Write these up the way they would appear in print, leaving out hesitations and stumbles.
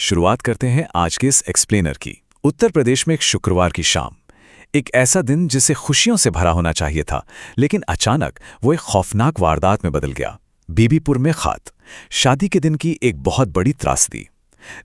शुरुआत करते हैं आज के इस एक्सप्लेनर की। उत्तर प्रदेश में एक शुक्रवार की शाम, एक ऐसा दिन जिसे खुशियों से भरा होना चाहिए था, लेकिन अचानक वो एक खौफनाक वारदात में बदल गया। बीबीपुर में खात, शादी के दिन की एक बहुत बड़ी त्रासदी।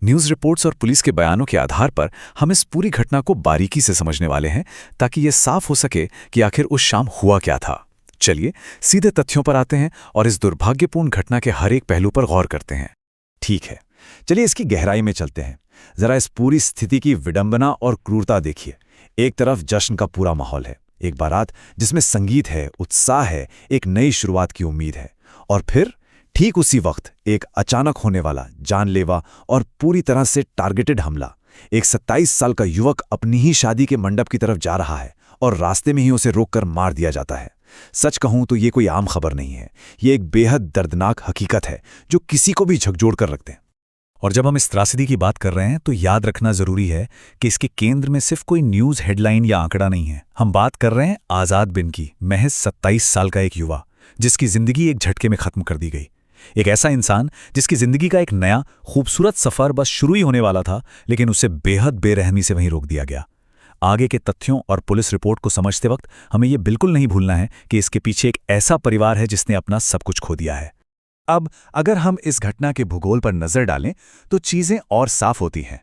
न्यूज़ रिपोर्ट्स और पुलिस के बयानों के आधार पर हम इस पूरी घटना को बारीकी से समझने वाले हैं, ताकि ये साफ हो सके कि आखिर उस शाम हुआ क्या था। चलिए सीधे तथ्यों पर आते हैं और इस दुर्भाग्यपूर्ण घटना के हर एक पहलू पर गौर करते हैं। ठीक है, चलिए इसकी गहराई में चलते हैं। जरा इस पूरी स्थिति की विडंबना और क्रूरता देखिए। एक तरफ जश्न का पूरा माहौल है, एक बारात जिसमें संगीत है, उत्साह है, एक नई शुरुआत की उम्मीद है, और फिर ठीक उसी वक्त एक अचानक होने वाला जानलेवा और पूरी तरह से टारगेटेड हमला। एक 27 साल का युवक अपनी ही शादी के मंडप की तरफ जा रहा है और रास्ते में ही उसे रोककर मार दिया जाता है। सच कहूं तो ये कोई आम खबर नहीं है, ये एक बेहद दर्दनाक हकीकत है जो किसी को भी झकझोर कर रखते हैं। और जब हम इस त्रासदी की बात कर रहे हैं तो याद रखना जरूरी है कि इसके केंद्र में सिर्फ कोई न्यूज़ हेडलाइन या आंकड़ा नहीं है। हम बात कर रहे हैं आज़ाद बिन की, महज 27 साल का एक युवा जिसकी जिंदगी एक झटके में खत्म कर दी गई। एक ऐसा इंसान जिसकी जिंदगी का एक नया खूबसूरत सफर बस शुरू ही होने वाला था, लेकिन उसे बेहद बेरहमी से वहीं रोक दिया गया। आगे के तथ्यों और पुलिस रिपोर्ट को समझते वक्त हमें यह बिल्कुल नहीं भूलना है कि इसके पीछे एक ऐसा परिवार है जिसने अपना सब कुछ खो दिया है। अब अगर हम इस घटना के भूगोल पर नजर डालें तो चीजें और साफ होती हैं।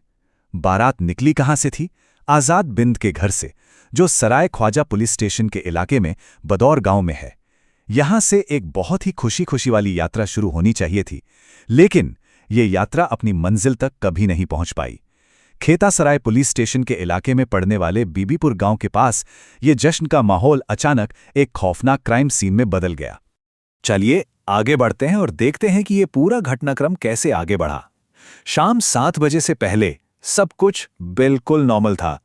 बारात निकली कहां से थी? आजाद बिंद के घर से, जो सराय ख्वाजा पुलिस स्टेशन के इलाके में बदौर गांव में है। यहां से एक बहुत ही खुशी खुशी वाली यात्रा शुरू होनी चाहिए थी, लेकिन ये यात्रा अपनी मंजिल तक कभी नहीं पहुंच पाई। खेतासराय पुलिस स्टेशन के इलाके में पड़ने वाले बीबीपुर गांव के पास ये जश्न का माहौल अचानक एक खौफनाक क्राइम सीन में बदल गया। चलिए आगे बढ़ते हैं और देखते हैं कि ये पूरा घटनाक्रम कैसे आगे बढ़ा। शाम 7 बजे से पहले सब कुछ बिल्कुल नॉर्मल था।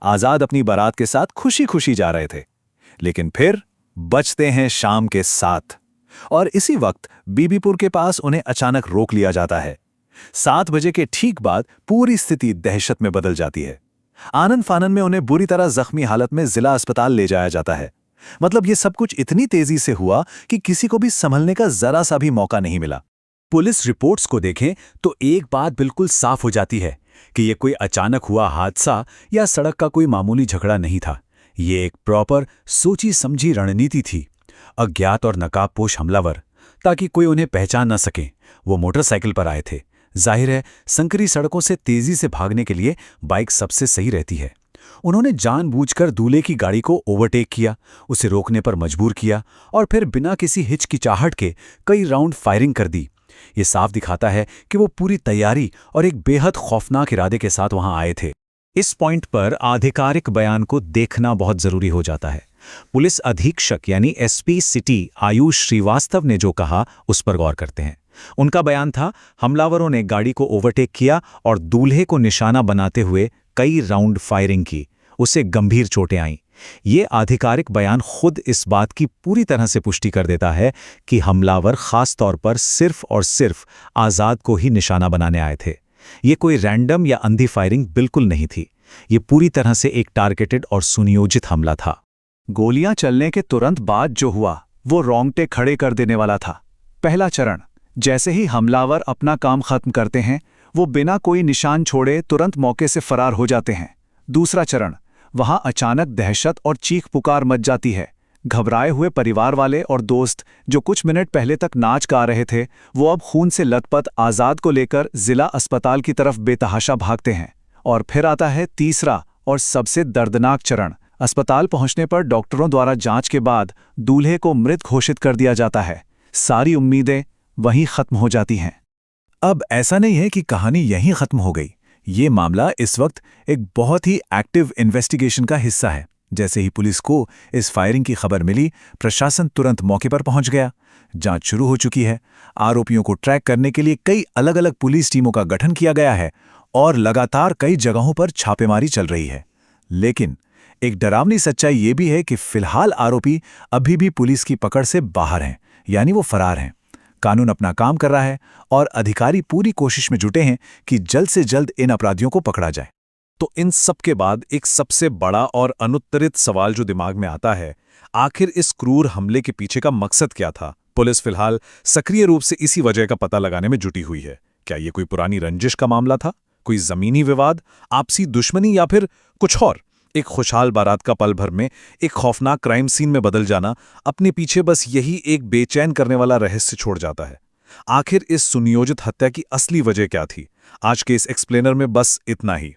आजाद अपनी बारात के साथ खुशी खुशी जा रहे थे, लेकिन फिर बजते हैं शाम के 7 और इसी वक्त बीबीपुर के पास उन्हें अचानक रोक लिया जाता है। 7 बजे के ठीक बाद पूरी स्थिति दहशत में बदल जाती है। आनन फानन में उन्हें बुरी तरह जख्मी हालत में जिला अस्पताल ले जाया जाता है। मतलब ये सब कुछ इतनी तेजी से हुआ कि किसी को भी संभलने का जरा सा भी मौका नहीं मिला। पुलिस रिपोर्ट्स को देखें तो एक बात बिल्कुल साफ हो जाती है कि यह कोई अचानक हुआ हादसा या सड़क का कोई मामूली झगड़ा नहीं था। ये एक प्रॉपर सोची समझी रणनीति थी। अज्ञात और नकाबपोश हमलावर, ताकि कोई उन्हें पहचान न सके, वो मोटरसाइकिल पर आए थे। जाहिर है संकरी सड़कों से तेजी से भागने के लिए बाइक सबसे सही रहती है। उन्होंने जानबूझकर दूल्हे की गाड़ी को ओवरटेक किया, उसे रोकने पर मजबूर किया और फिर बिना किसी हिचकिचाहट के कई राउंड फायरिंग कर दी। ये साफ दिखाता है कि वो पूरी तैयारी और एक बेहद खौफनाक इरादे के साथ वहां आए थे। इस पॉइंट पर आधिकारिक बयान को देखना बहुत जरूरी हो जाता है। पुलिस अधीक्षक यानी एसपी सिटी आयुष श्रीवास्तव ने जो कहा उस पर गौर करते हैं। उनका बयान था, हमलावरों ने गाड़ी को ओवरटेक किया और दूल्हे को निशाना बनाते हुए कई राउंड फायरिंग की। उसे गंभीर चोटें आईं। ये आधिकारिक बयान खुद इस बात की पूरी तरह से पुष्टि कर देता है कि हमलावर खास तौर पर सिर्फ और सिर्फ आज़ाद को ही निशाना बनाने आए थे। ये कोई रैंडम या अंधी फायरिंग बिल्कुल नहीं थी। ये पूरी तरह से एक टारगेटेड और सुनियोजित हमला था। गोलियां चलने के तुरंत बाद जो हुआ वो रोंगटे खड़े कर देने वाला था। पहला चरण, जैसे ही हमलावर अपना काम खत्म करते हैं वो बिना कोई निशान छोड़े तुरंत मौके से फरार हो जाते हैं। दूसरा चरण, वहां अचानक दहशत और चीख पुकार मच जाती है। घबराए हुए परिवार वाले और दोस्त जो कुछ मिनट पहले तक नाच गा रहे थे, वो अब खून से लथपथ आज़ाद को लेकर जिला अस्पताल की तरफ बेतहाशा भागते हैं। और फिर आता है तीसरा और सबसे दर्दनाक चरण। अस्पताल पहुंचने पर डॉक्टरों द्वारा जांच के बाद दूल्हे को मृत घोषित कर दिया जाता है। सारी उम्मीदें वहीं खत्म हो जाती हैं। अब ऐसा नहीं है कि कहानी यहीं खत्म हो गई। ये मामला इस वक्त एक बहुत ही एक्टिव इन्वेस्टिगेशन का हिस्सा है। जैसे ही पुलिस को इस फायरिंग की खबर मिली, प्रशासन तुरंत मौके पर पहुंच गया। जांच शुरू हो चुकी है। आरोपियों को ट्रैक करने के लिए कई अलग अलग पुलिस टीमों का गठन किया गया है और लगातार कई जगहों पर छापेमारी चल रही है। लेकिन एक डरावनी सच्चाई ये भी है कि फिलहाल आरोपी अभी भी पुलिस की पकड़ से बाहर हैं, यानी वो फरार हैं। कानून अपना काम कर रहा है और अधिकारी पूरी कोशिश में जुटे हैं कि जल्द से जल्द इन अपराधियों को पकड़ा जाए। तो इन सब के बाद एक सबसे बड़ा और अनुत्तरित सवाल जो दिमाग में आता है, आखिर इस क्रूर हमले के पीछे का मकसद क्या था? पुलिस फिलहाल सक्रिय रूप से इसी वजह का पता लगाने में जुटी हुई है। क्या ये कोई पुरानी रंजिश का मामला था? कोई जमीनी विवाद, आपसी दुश्मनी या फिर कुछ और? एक खुशहाल बारात का पल भर में एक खौफनाक क्राइम सीन में बदल जाना अपने पीछे बस यही एक बेचैन करने वाला रहस्य छोड़ जाता है। आखिर इस सुनियोजित हत्या की असली वजह क्या थी? आज के इस एक्सप्लेनर में बस इतना ही।